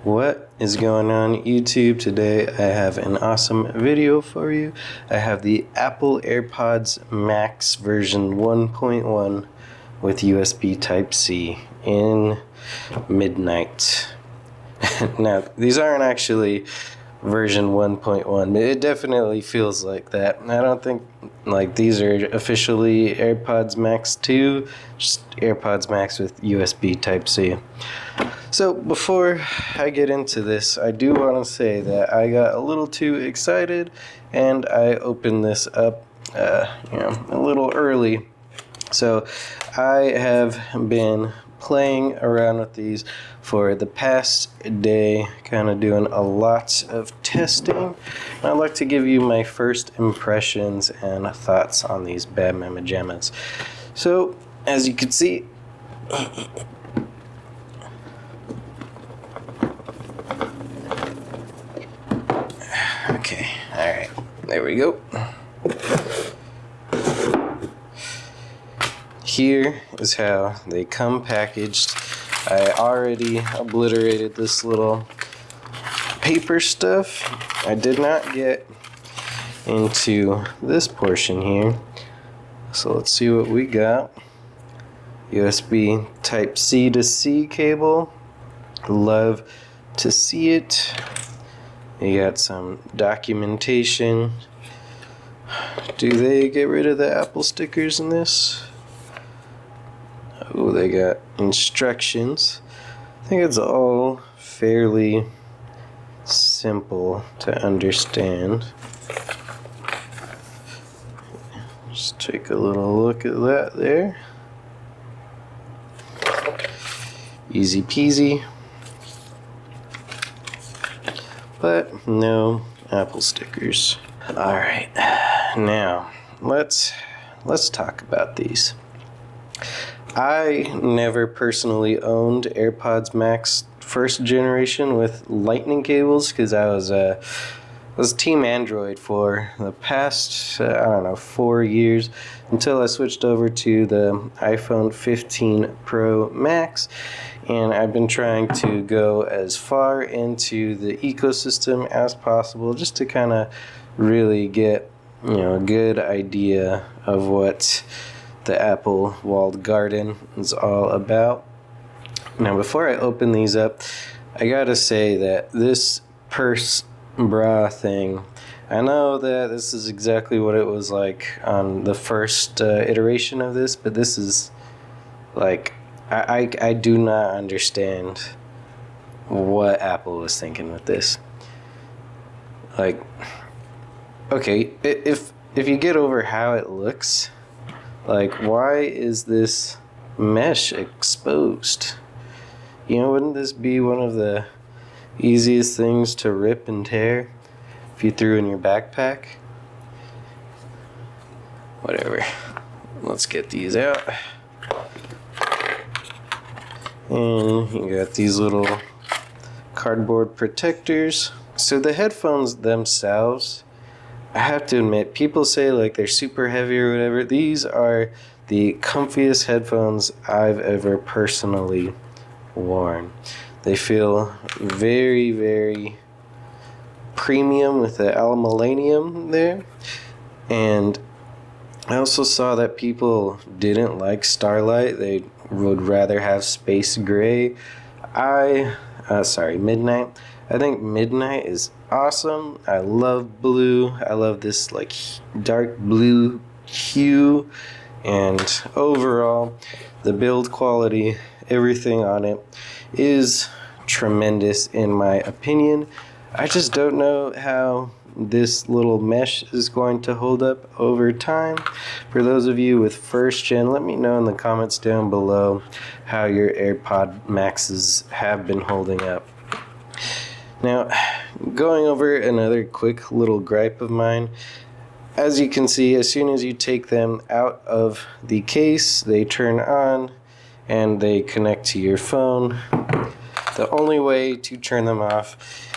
What is going on YouTube? Today I have an awesome video for you. I have the Apple Airpods Max version 1.1 with USB Type-C in midnight. Now, these aren't actually version 1.1. It definitely feels like that. I don't think these are officially AirPods Max 2, just AirPods Max with USB Type-C. So before I get into this, I do want to say that I got a little too excited and I opened this up a little early. So I have been playing around with these for the past day, kind of doing a lot of testing. I'd like to give you my first impressions and thoughts on these bad mama jammas. So as you can see, okay, alright, there we go. Here is how they come packaged. I already obliterated this little paper stuff. I did not get into this portion here. So let's see what we got. USB Type-C to C cable. Love to see it. You got some documentation. Do they get rid of the Apple stickers in this? Oh, they got instructions. I think it's all fairly simple to understand. Just take a little look at that there. Easy peasy. But no Apple stickers. Alright, now let's talk about these. I never personally owned AirPods Max first generation with lightning cables because I was Team Android for the past 4 years until I switched over to the iPhone 15 Pro Max, and I've been trying to go as far into the ecosystem as possible just to kind of really get a good idea of what the Apple walled garden is all about. Now, before I open these up, I gotta say that this purse bra thing, I know that this is exactly what it was like on the first iteration of this, but this is like, I do not understand what Apple was thinking with this. Like, okay, if you get over how it looks, like, why is this mesh exposed? Wouldn't this be one of the easiest things to rip and tear if you threw in your backpack? Whatever. Let's get these out. And you got these little cardboard protectors. So the headphones themselves, I have to admit, people say like they're super heavy or whatever. These are the comfiest headphones I've ever personally worn. They feel very, very premium with the aluminium there. And I also saw that people didn't like Starlight. They would rather have Space Gray. Midnight. I think Midnight is awesome. I love blue. I love this like dark blue hue, and overall the build quality, everything on it is tremendous in my opinion. I just don't know how this little mesh is going to hold up over time. For those of you with first gen, let me know in the comments down below how your AirPod Maxes have been holding up. Now, going over another quick little gripe of mine, as you can see, as soon as you take them out of the case, they turn on and they connect to your phone. The only way to turn them off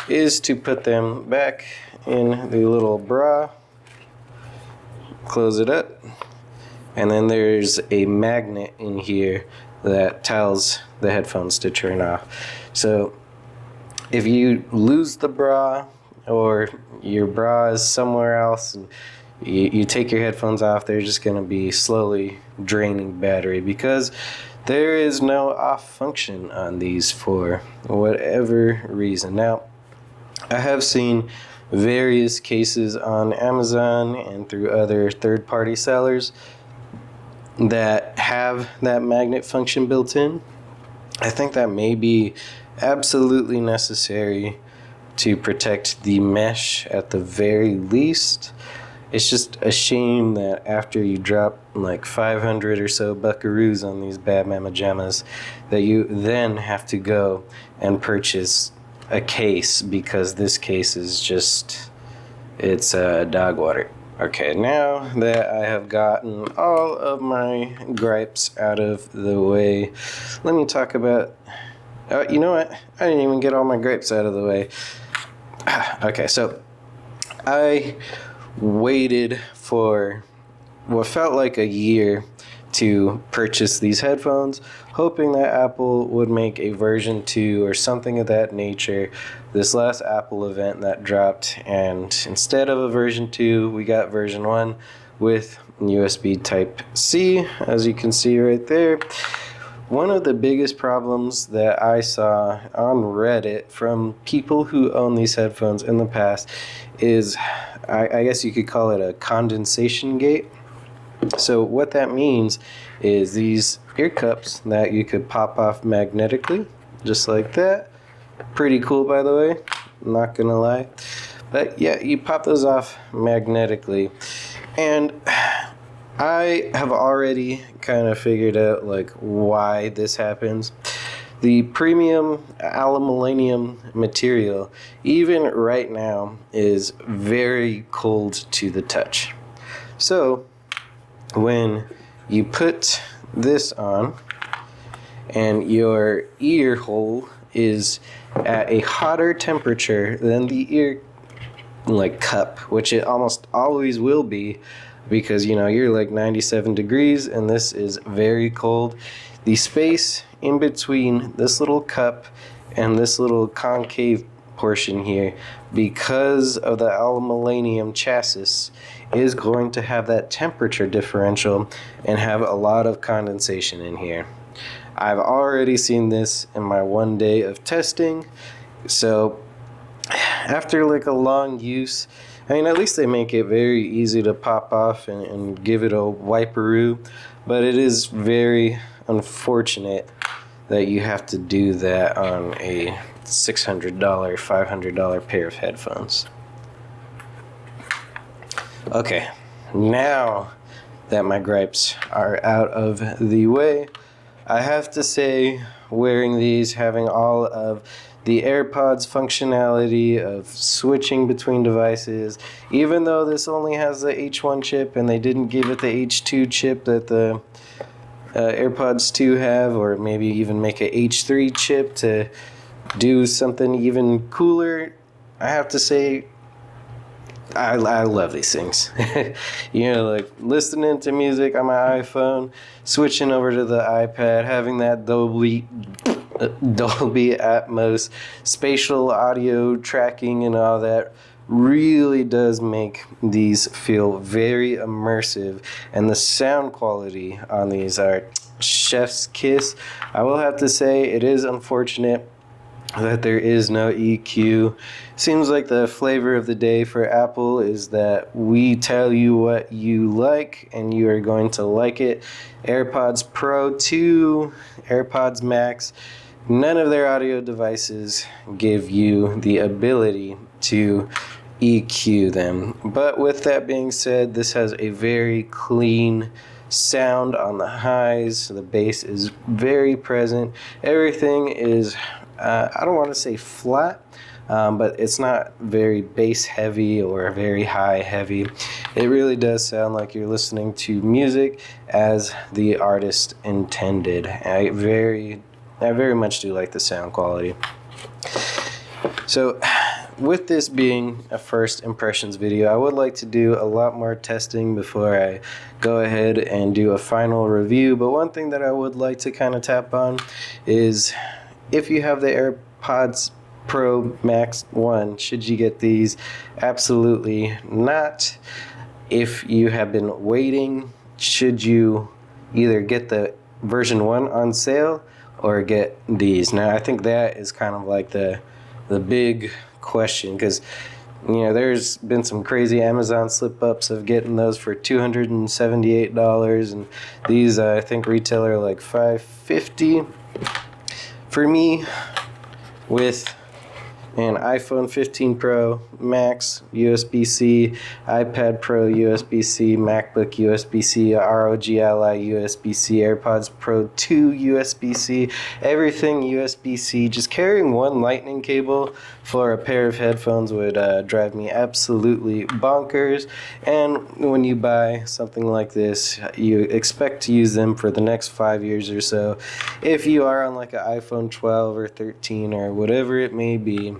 is to put them back in the little bra, close it up, and then there's a magnet in here that tells the headphones to turn off. So if you lose the bra or your bra is somewhere else and you take your headphones off, they're just going to be slowly draining battery because there is no off function on these for whatever reason. Now, I have seen various cases on Amazon and through other third-party sellers that have that magnet function built in. I think that may be absolutely necessary to protect the mesh at the very least. It's just a shame that after you drop like 500 or so buckaroos on these bad mama jammas, that you then have to go and purchase a case because this case is just, it's dog water. Okay, now that I have gotten all of my gripes out of the way, let me talk about, you know what? I didn't even get all my gripes out of the way. Okay, so I waited for what felt like a year to purchase these headphones, hoping that Apple would make a version 2 or something of that nature this last Apple event that dropped, and instead of a version 2 we got version 1 with USB type C, as you can see right there. One of the biggest problems that I saw on Reddit from people who own these headphones in the past is, I guess you could call it a condensation gate. So what that means is these ear cups that you could pop off magnetically, just like that. Pretty cool, by the way, not gonna lie. But yeah, you pop those off magnetically. And I have already kind of figured out like why this happens. The premium aluminum material, even right now, is very cold to the touch. So when you put this on and your ear hole is at a hotter temperature than the ear like cup, which it almost always will be, because you know you're like 97 degrees and this is very cold, the space in between this little cup and this little concave portion here, because of the aluminum chassis, is going to have that temperature differential and have a lot of condensation in here. I've already seen this in my one day of testing, so after like a long use, I mean, at least they make it very easy to pop off and give it a wiperoo, but it is very unfortunate that you have to do that on a $600, $500 pair of headphones. Okay, now that my gripes are out of the way, I have to say, wearing these, having all of the AirPods functionality of switching between devices, even though this only has the H1 chip and they didn't give it the H2 chip that the AirPods 2 have, or maybe even make a H3 chip to do something even cooler, I have to say, I love these things. You know, like listening to music on my iPhone, switching over to the iPad, having that Dolby Atmos spatial audio tracking and all that really does make these feel very immersive, and the sound quality on these are chef's kiss. I will have to say it is unfortunate that there is no EQ. Seems like the flavor of the day for Apple is that we tell you what you like and you are going to like it. AirPods Pro 2, AirPods Max, none of their audio devices give you the ability to EQ them. But with that being said, this has a very clean sound on the highs. The bass is very present. Everything is I don't want to say flat, but it's not very bass heavy or very high heavy. It really does sound like you're listening to music as the artist intended. I very much do like the sound quality. So with this being a first impressions video, I would like to do a lot more testing before I go ahead and do a final review. But one thing that I would like to kind of tap on is, if you have the AirPods Pro Max 1. Should you get these? Absolutely not. If you have been waiting, should you either get the version 1 on sale or get these? Now, I think that is kind of like the big question, because there's been some crazy Amazon slip-ups of getting those for $278, and these I think retail are like $550. For me, with an iPhone 15 Pro Max USB-C, iPad Pro USB-C, MacBook USB-C, ROG Ally USB-C, AirPods Pro 2 USB-C, everything USB-C. Just carrying one lightning cable for a pair of headphones would drive me absolutely bonkers. And when you buy something like this, you expect to use them for the next 5 years or so. If you are on like an iPhone 12 or 13 or whatever it may be,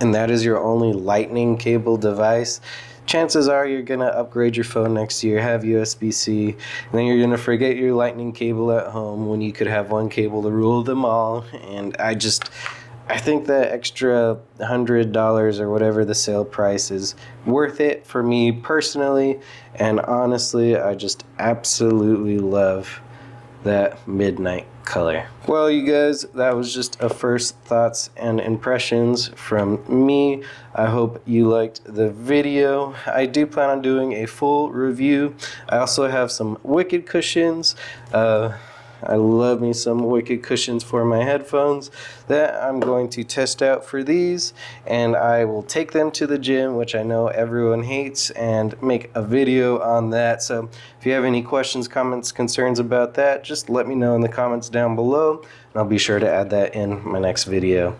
and that is your only lightning cable device, chances are you're going to upgrade your phone next year, have USB-C, and then you're going to forget your lightning cable at home when you could have one cable to rule them all. And I think that extra $100 or whatever the sale price is worth it for me personally. And honestly, I just absolutely love that midnight color. Well, you guys, that was just a first thoughts and impressions from me. I hope you liked the video. I do plan on doing a full review. I also have some Wicked cushions. I love me some Wicked cushions for my headphones that I'm going to test out for these, and I will take them to the gym, which I know everyone hates, and make a video on that. So if you have any questions, comments, concerns about that, just let me know in the comments down below, and I'll be sure to add that in my next video.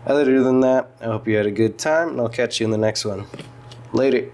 Other than that, I hope you had a good time, and I'll catch you in the next one. Later.